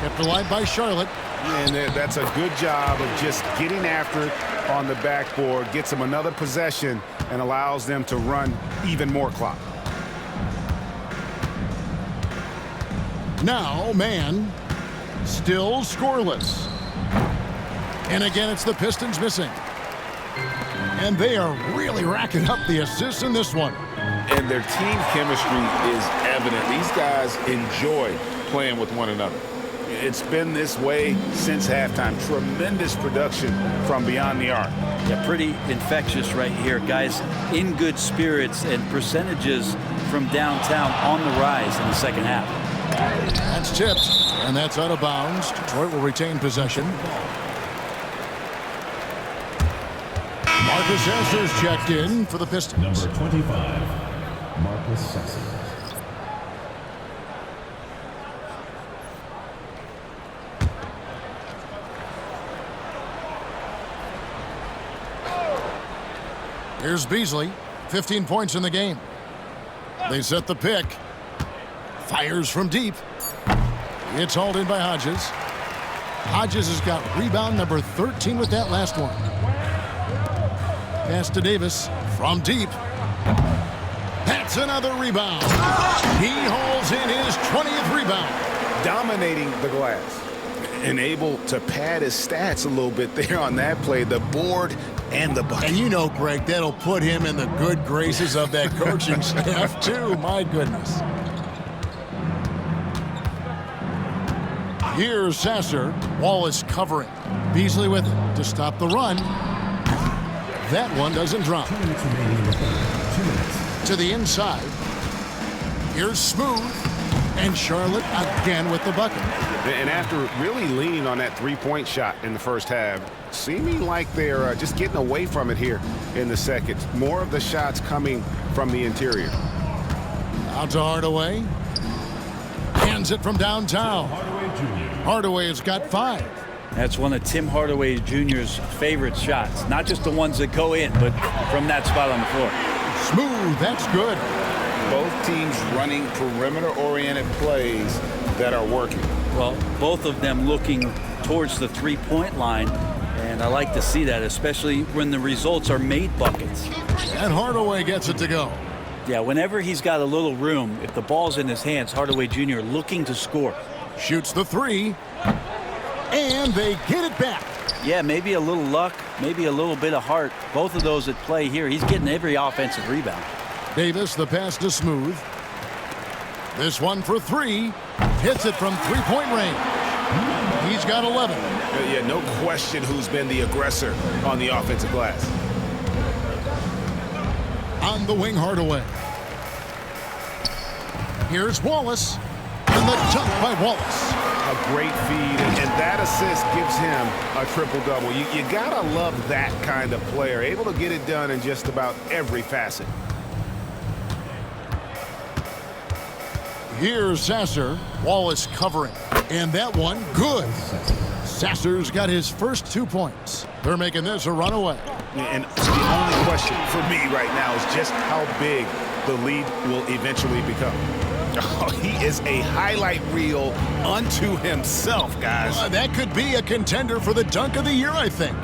Speaker 1: kept alive by Charlotte.
Speaker 2: And that's a good job of just getting after it on the backboard, gets them another possession, and allows them to run even more clock.
Speaker 1: Now, Mann, still scoreless. And again, it's the Pistons missing. And they are really racking up the assists in this one.
Speaker 2: And their team chemistry is evident. These guys enjoy playing with one another. It's been this way since halftime. Tremendous production from beyond the arc.
Speaker 3: Yeah, pretty infectious right here. Guys in good spirits, and percentages from downtown on the rise in the second half.
Speaker 1: That's tipped, and that's out of bounds. Detroit will retain possession. Marcus Sasser's checked in for the Pistons.
Speaker 9: Number 25, Marcus Sasser.
Speaker 1: Here's Beasley, 15 points in the game. They set the pick. Fires from deep. It's hauled in by Hodges. Hodges has got rebound number 13 with that last one. Pass to Davis from deep. That's another rebound. He hauls in his 20th rebound.
Speaker 2: Dominating the glass. And able to pad his stats a little bit there on that play. The board and the bucket.
Speaker 1: And you know, Greg, that'll put him in the good graces of that coaching staff, too. My goodness. Here's Sasser. Wallace covering. Beasley with it to stop the run. That one doesn't drop.
Speaker 9: 2 minutes remaining in the third. 2 minutes.
Speaker 1: To the inside. Here's Smooth. And Charlotte again with the bucket.
Speaker 5: And after really leaning on that three-point shot in the first half, seeming like they're just getting away from it here in the second. More of the shots coming from the interior.
Speaker 1: Out to Hardaway. Hands it from downtown. Hardaway has got 5.
Speaker 3: That's one of Tim Hardaway Jr.'s favorite shots. Not just the ones that go in, but from that spot on the floor.
Speaker 1: Smooth, that's good.
Speaker 2: Both teams running perimeter-oriented plays that are working.
Speaker 3: Well, both of them looking towards the three-point line, and I like to see that, especially when the results are made buckets.
Speaker 1: And Hardaway gets it to go.
Speaker 3: Yeah, whenever he's got a little room, if the ball's in his hands, Hardaway Jr. looking to score.
Speaker 1: Shoots the 3. And they get it back.
Speaker 3: Yeah, maybe a little luck, maybe a little bit of heart. Both of those at play here. He's getting every offensive rebound.
Speaker 1: Davis, the pass to Smooth. This one for 3. Hits it from three-point range. He's got 11.
Speaker 2: Yeah, no question who's been the aggressor on the offensive glass.
Speaker 1: On the wing, Hardaway. Here's Wallace. And the dunk by Wallace.
Speaker 2: A great feed, and that assist gives him a triple-double. You gotta love that kind of player, able to get it done in just about every facet.
Speaker 1: Here's Sasser. Wallace covering. And that one, good. Sasser's got his first 2 points. They're making this a runaway.
Speaker 2: And the only question for me right now is just how big the lead will eventually become. Oh, he is a highlight reel unto himself, guys.
Speaker 1: That could be a contender for the dunk of the year, I think.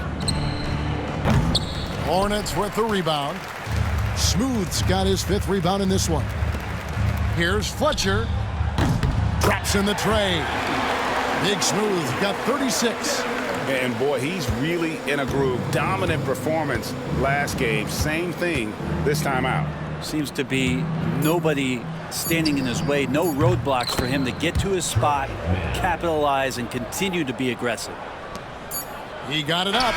Speaker 1: Hornets with the rebound. Smooth's got his 5th rebound in this one. Here's Fletcher. Drops in the tray. Big Smooth got 36.
Speaker 2: And boy, he's really in a groove. Dominant performance last game. Same thing this time out.
Speaker 3: Seems to be nobody standing in his way. No roadblocks for him to get to his spot, capitalize, and continue to be aggressive.
Speaker 1: He got it up.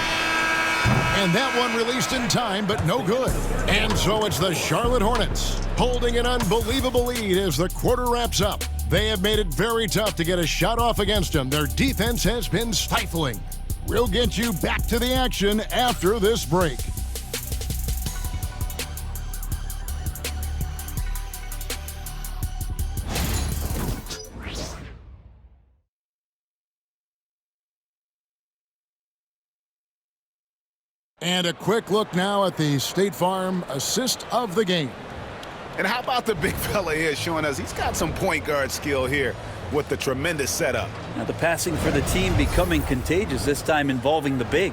Speaker 1: And that one released in time, but no good. And so it's the Charlotte Hornets holding an unbelievable lead as the quarter wraps up. They have made it very tough to get a shot off against them. Their defense has been stifling. We'll get you back to the action after this break. And a quick look now at the State Farm assist of the game.
Speaker 2: And how about the big fella here showing us he's got some point guard skill here with the tremendous setup.
Speaker 3: Now the passing for the team becoming contagious, this time involving the big.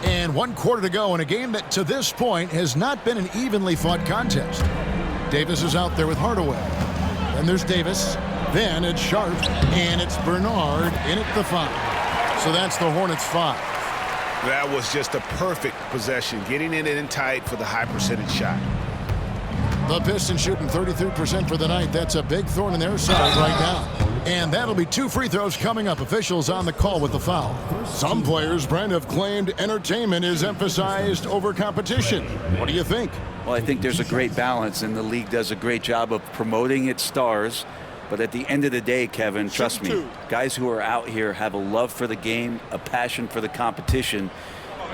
Speaker 1: And 1 quarter to go in a game that to this point has not been an evenly fought contest. Davis is out there with Hardaway. Then there's Davis. Then it's Sharp. And it's Bernard in at the 5. So that's the Hornets 5.
Speaker 2: That was just a perfect possession, getting it in tight for the high percentage shot.
Speaker 1: The Pistons shooting 33% for the night. That's a big thorn in their side right now. And that'll be 2 free throws coming up. Officials on the call with the foul. Some players, Brent, have claimed entertainment is emphasized over competition. What do you think?
Speaker 3: Well, I think there's a great balance, and the league does a great job of promoting its stars. But at the end of the day, Kevin, trust me, guys who are out here have a love for the game, a passion for the competition,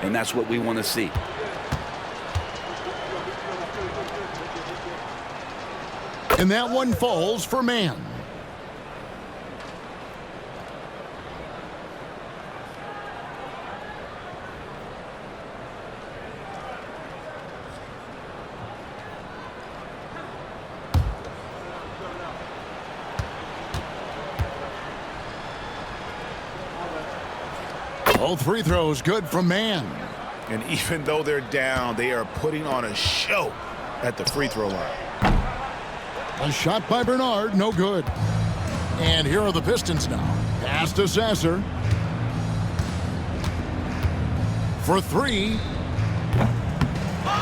Speaker 3: and that's what we want to see.
Speaker 1: And that one falls for Mann. Both free throws good from Mann.
Speaker 2: And even though they're down, they are putting on a show at the free throw line.
Speaker 1: A shot by Bernard, no good. And here are the Pistons now. Pass to Sasser. For three.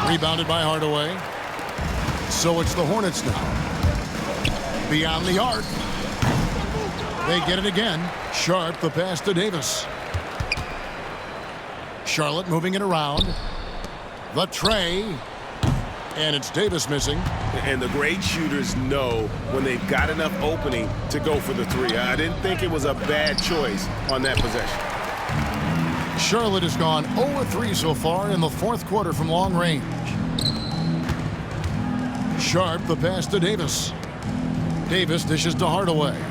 Speaker 1: Rebounded by Hardaway. So it's the Hornets now. Beyond the arc. They get it again. Sharp, the pass to Davis. Charlotte moving it around. The tray. And it's Davis missing.
Speaker 5: And the great shooters know when they've got enough opening to go for the three. I didn't think it was a bad choice on that possession.
Speaker 1: Charlotte has gone 0-3 so far in the fourth quarter from long range. Sharp, the pass to Davis. Davis dishes to Hardaway.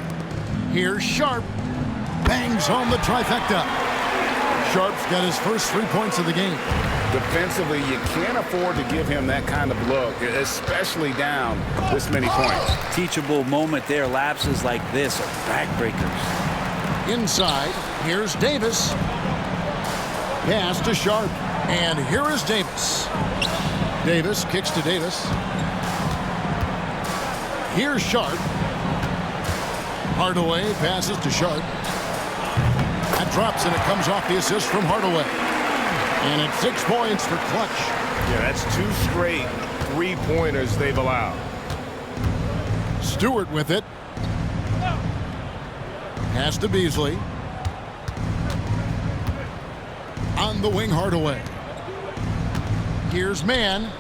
Speaker 1: Here's Sharp. Bangs home the trifecta. Sharp's got his first 3 points of the game.
Speaker 5: Defensively, you can't afford to give him that kind of look, especially down this many points.
Speaker 3: Teachable moment there. Lapses like this are backbreakers.
Speaker 1: Inside, here's Davis. Pass to Sharp. And here is Davis. Davis kicks to Davis. Here's Sharp. Hardaway passes to Sharp. That drops and it comes off the assist from Hardaway. And it's 6 points for Clutch.
Speaker 2: Yeah, that's 2 straight three-pointers they've allowed.
Speaker 1: Stewart with it. Pass to Beasley. On the wing, Hardaway. Here's Mann.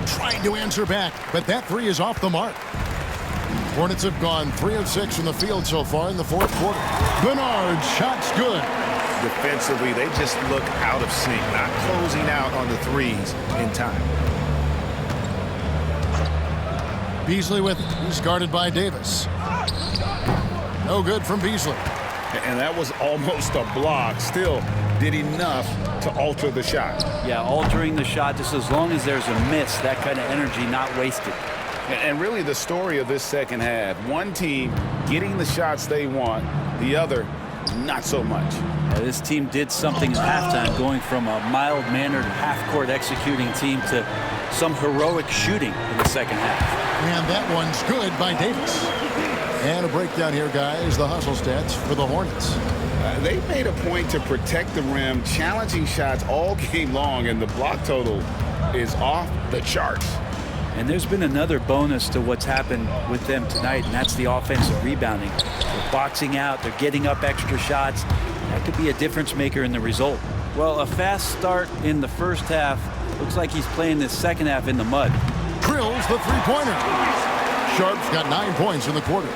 Speaker 1: Trying to answer back, but that three is off the mark. Hornets have gone 3 of 6 from the field so far in the fourth quarter. Bernard, shot's good.
Speaker 2: Defensively, they just look out of sync, not closing out on the threes in time.
Speaker 1: Beasley with it. He's guarded by Davis. No good from Beasley.
Speaker 5: And that was almost a block. Still did enough to alter the shot.
Speaker 3: Yeah, altering the shot just as long as there's a miss, that kind of energy not wasted.
Speaker 5: And really the story of this second half, one team getting the shots they want, the other not so much.
Speaker 3: This team did something at halftime, going from a mild-mannered half-court executing team to some heroic shooting in the second half.
Speaker 1: And that one's good by Davis. And a breakdown here, guys. The hustle stats for the Hornets.
Speaker 5: They made a point to protect the rim, challenging shots all game long, and the block total is off the charts.
Speaker 3: And there's been another bonus to what's happened with them tonight, and that's the offensive rebounding. They're boxing out, they're getting up extra shots. That could be a difference maker in the result. Well, a fast start in the first half. Looks like he's playing this second half in the mud.
Speaker 1: Drills the three-pointer. Sharp's got 9 points in the quarter.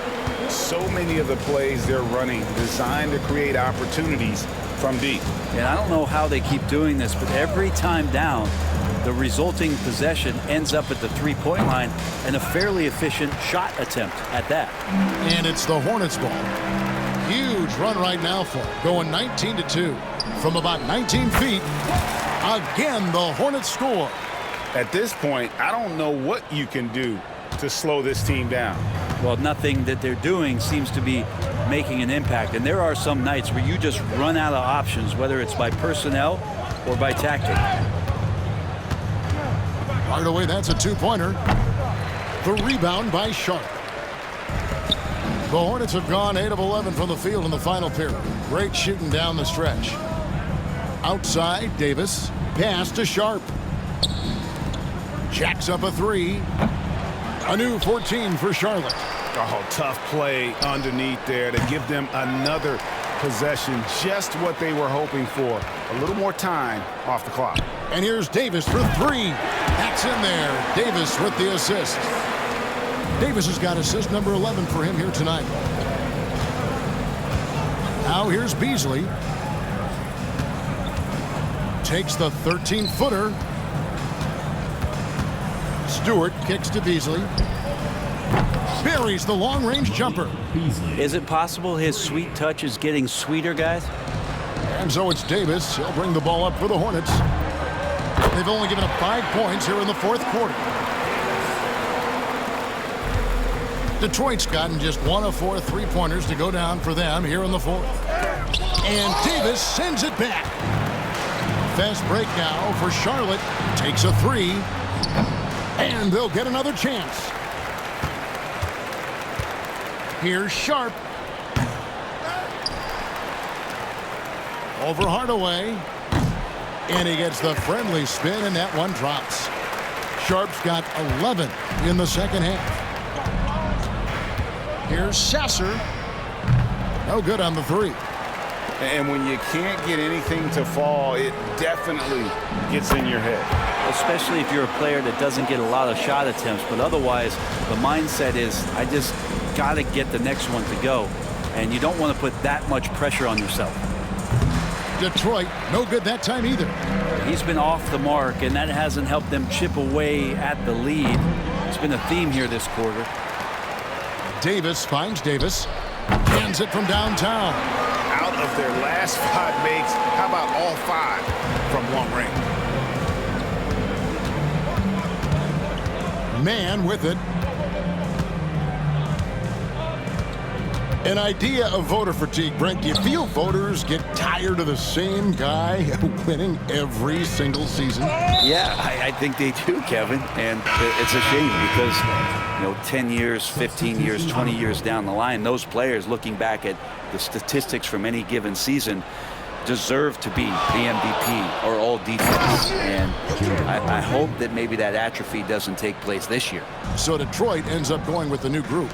Speaker 5: So many of the plays they're running designed to create opportunities from deep.
Speaker 3: And I don't know how they keep doing this, but every time down, the resulting possession ends up at the three-point line and a fairly efficient shot attempt at that.
Speaker 1: And it's the Hornets ball. Huge run right now for them, going 19-2 from about 19 feet. Again, the Hornets score.
Speaker 5: At this point, I don't know what you can do to slow this team down.
Speaker 3: Well, nothing that they're doing seems to be making an impact. And there are some nights where you just run out of options, whether it's by personnel or by tactic.
Speaker 1: Hardaway, that's a two-pointer. The rebound by Sharp. The Hornets have gone 8 of 11 from the field in the final period. Great shooting down the stretch. Outside, Davis. Pass to Sharp. Jacks up a three. A new 14 for Charlotte.
Speaker 5: Oh, tough play underneath there to give them another possession. Just what they were hoping for. A little more time off the clock.
Speaker 1: And here's Davis for three. That's in there. Davis with the assist. Davis has got assist number 11 for him here tonight. Now here's Beasley. Takes the 13-footer. Stewart kicks to Beasley. Buries the long-range jumper.
Speaker 3: Is it possible his sweet touch is getting sweeter, guys?
Speaker 1: And so it's Davis. He'll bring the ball up for the Hornets. They've only given up 5 points here in the fourth quarter. Detroit's gotten just 1 of 4 three-pointers to go down for them here in the fourth. And Davis sends it back. Fast break now for Charlotte. Takes a three. And they'll get another chance. Here's Sharp. Over Hardaway. And he gets the friendly spin, and that one drops. Sharp's got 11 in the second half. Here's Sasser. No good on the three.
Speaker 5: And when you can't get anything to fall, it definitely gets in your head.
Speaker 3: Especially if you're a player that doesn't get a lot of shot attempts. But otherwise, the mindset is, I just got to get the next one to go. And you don't want to put that much pressure on yourself.
Speaker 1: Detroit, no good that time either.
Speaker 3: He's been off the mark, and that hasn't helped them chip away at the lead. It's been a theme here this quarter.
Speaker 1: Davis finds Davis. Hands it from downtown.
Speaker 5: Out of their last 5 makes, how about all 5 from long range?
Speaker 1: Man with it. An idea of voter fatigue, Brent. Do you feel voters get tired of the same guy winning every single season?
Speaker 3: Yeah, I think they do, Kevin. And it's a shame because, 10 years, 15 years, 20 years down the line, those players looking back at the statistics from any given season deserve to be the MVP or all defense. And I hope that maybe that atrophy doesn't take place this year.
Speaker 1: So Detroit ends up going with the new group.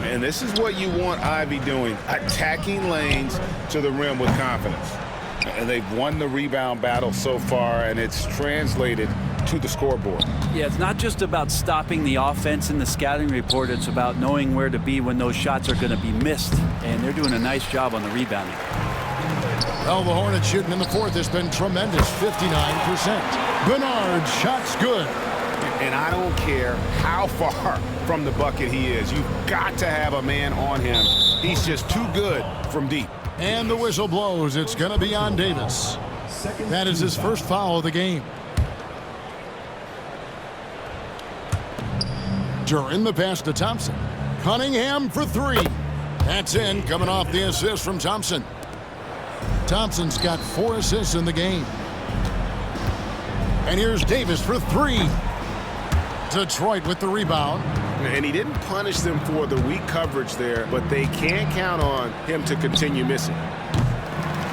Speaker 5: And this is what you want Ivy doing, attacking lanes to the rim with confidence. And they've won the rebound battle so far, and it's translated to the scoreboard.
Speaker 3: Yeah, it's not just about stopping the offense in the scouting report. It's about knowing where to be when those shots are going to be missed. And they're doing a nice job on the rebounding.
Speaker 1: Well, the Hornets shooting in the fourth has been tremendous, 59%. Bernard, shot's good.
Speaker 5: And I don't care how far from the bucket he is. You've got to have a man on him. He's just too good from deep.
Speaker 1: And the whistle blows. It's going to be on Davis. That is his first foul of the game. During the pass to Thompson. Cunningham for three. That's in, coming off the assist from Thompson. Thompson's got 4 assists in the game. And here's Davis for three. Detroit with the rebound.
Speaker 5: And he didn't punish them for the weak coverage there, but they can't count on him to continue missing.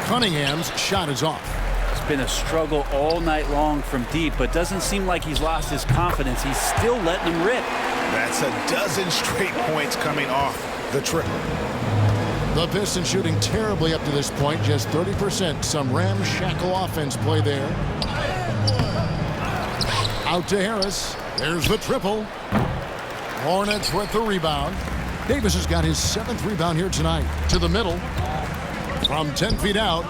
Speaker 1: Cunningham's shot is off.
Speaker 3: It's been a struggle all night long from deep, but doesn't seem like he's lost his confidence. He's still letting them rip.
Speaker 5: That's a dozen straight points coming off the triple.
Speaker 1: The Pistons shooting terribly up to this point, just 30%. Some ramshackle offense play there. Out to Harris. There's the triple. Hornets with the rebound. Davis has got his 7th rebound here tonight. To the middle. From 10 feet out.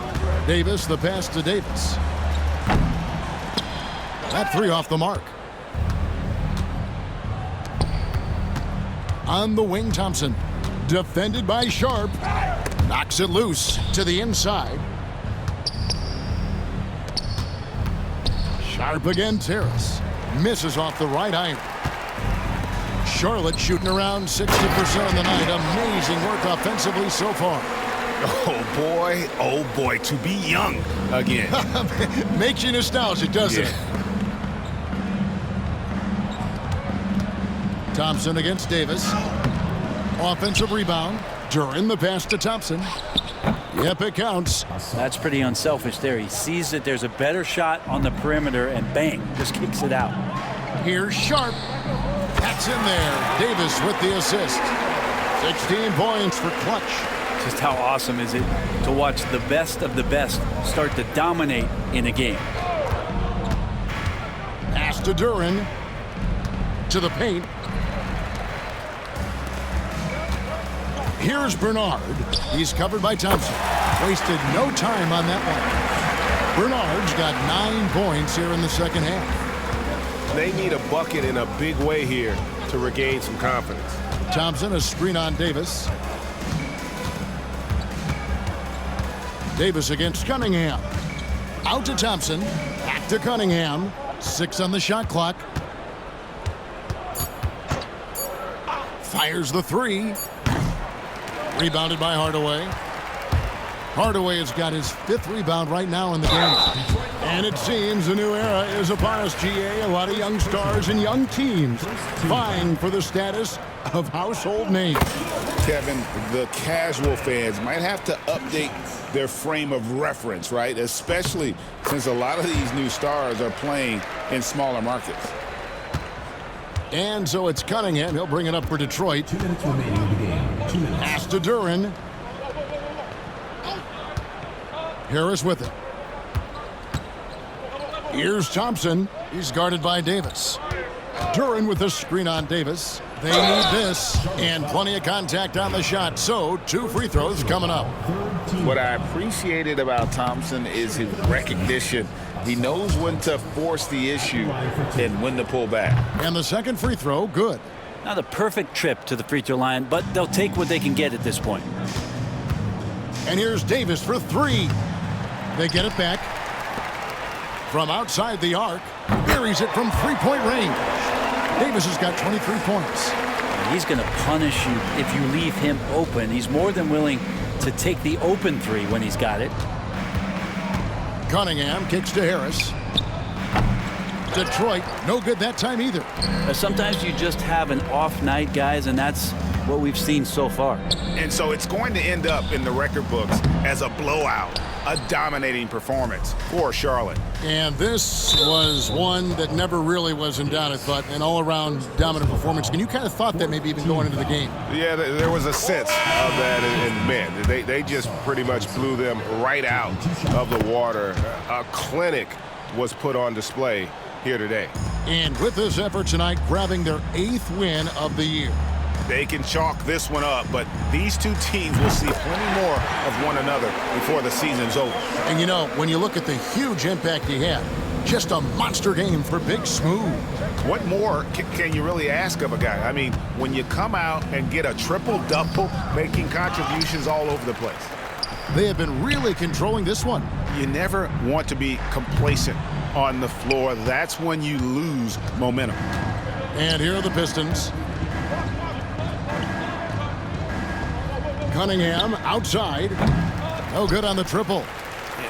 Speaker 1: Davis, the pass to Davis. That three off the mark. On the wing, Thompson. Defended by Sharp. Knocks it loose to the inside. Sharp against Harris. Misses off the right iron. Charlotte shooting around 60% of the night. Amazing work offensively so far.
Speaker 5: Oh boy, to be young again.
Speaker 1: Makes you nostalgic, doesn't it? Thompson against Davis. Offensive rebound. During the pass to Thompson. Yep, it counts.
Speaker 3: That's pretty unselfish there. He sees that there's a better shot on the perimeter and bang, just kicks it out.
Speaker 1: Here's Sharp. That's in there. Davis with the assist. 16 points for clutch.
Speaker 3: Just how awesome is it to watch the best of the best start to dominate in a game.
Speaker 1: Pass to Duren. To the paint. Here's Bernard. He's covered by Thompson. Wasted no time on that one. Bernard's got 9 points here in the second half.
Speaker 5: They need a bucket in a big way here to regain some confidence.
Speaker 1: Thompson, a screen on Davis. Davis against Cunningham. Out to Thompson. Back to Cunningham. 6 on the shot clock. Fires the three. Rebounded by Hardaway. Hardaway has got his 5th rebound right now in the game. And it seems a new era is upon us, GA. A lot of young stars and young teams vying for the status of household names.
Speaker 2: Kevin, the casual fans might have to update their frame of reference, right? Especially since a lot of these new stars are playing in smaller markets.
Speaker 1: And so it's Cunningham. He'll bring it up for Detroit.
Speaker 9: 2 minutes remaining in the game. 2 minutes.
Speaker 1: Pass to Duren. Harris with it. Here's Thompson. He's guarded by Davis. Duren with the screen on Davis. They need this, and plenty of contact on the shot. So 2 free throws coming up.
Speaker 2: What I appreciated about Thompson is his recognition. He knows when to force the issue and when to pull back.
Speaker 1: And the second free throw, good.
Speaker 3: Not a perfect trip to the free throw line, but they'll take what they can get at this point.
Speaker 1: And here's Davis for 3. They get it back. From outside the arc, buries it from 3-point range. Davis has got 23 points.
Speaker 3: He's going to punish you if you leave him open. He's more than willing to take the open 3 when he's got it.
Speaker 1: Cunningham kicks to Harris. Detroit, no good that time either.
Speaker 3: Sometimes you just have an off night, guys, and that's what we've seen so far.
Speaker 2: And so it's going to end up in the record books as a blowout, a dominating performance for Charlotte.
Speaker 1: And this was one that never really was in doubt, I thought, an all-around dominant performance. And you kind of thought that maybe even going into the game.
Speaker 5: Yeah, there was a sense of that, and man, they just pretty much blew them right out of the water. A clinic was put on display here today.
Speaker 1: And with this effort tonight, grabbing their 8th win of the year.
Speaker 2: They can chalk this one up, but these two teams will see plenty more of one another before the season's over.
Speaker 1: And you know, when you look at the huge impact he had, just a monster game for Big Smooth.
Speaker 2: What more can you really ask of a guy? I mean, when you come out and get a triple-double, making contributions all over the place.
Speaker 1: They have been really controlling this one.
Speaker 2: You never want to be complacent on the floor. That's when you lose momentum.
Speaker 1: And here are the Pistons. Cunningham outside. No good on the triple.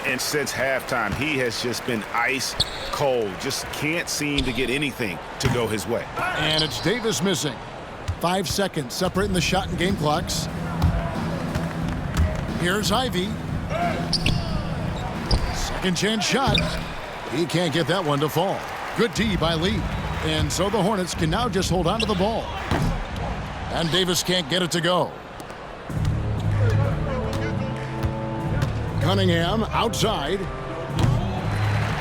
Speaker 2: And since halftime, he has just been ice cold. Just can't seem to get anything to go his way.
Speaker 1: And it's Davis missing. 5 seconds separating the shot and game clocks. Here's Ivy. Second chance shot. He can't get that one to fall. Good D by Lee. And so the Hornets can now just hold on to the ball. And Davis can't get it to go. Cunningham outside.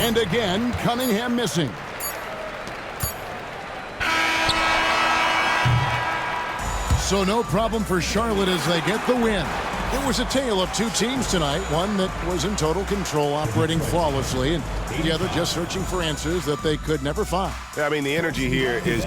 Speaker 1: And again, Cunningham missing. So no problem for Charlotte as they get the win. It was a tale of 2 teams tonight, one that was in total control, operating flawlessly, and the other just searching for answers that they could never find.
Speaker 5: I mean, the energy here is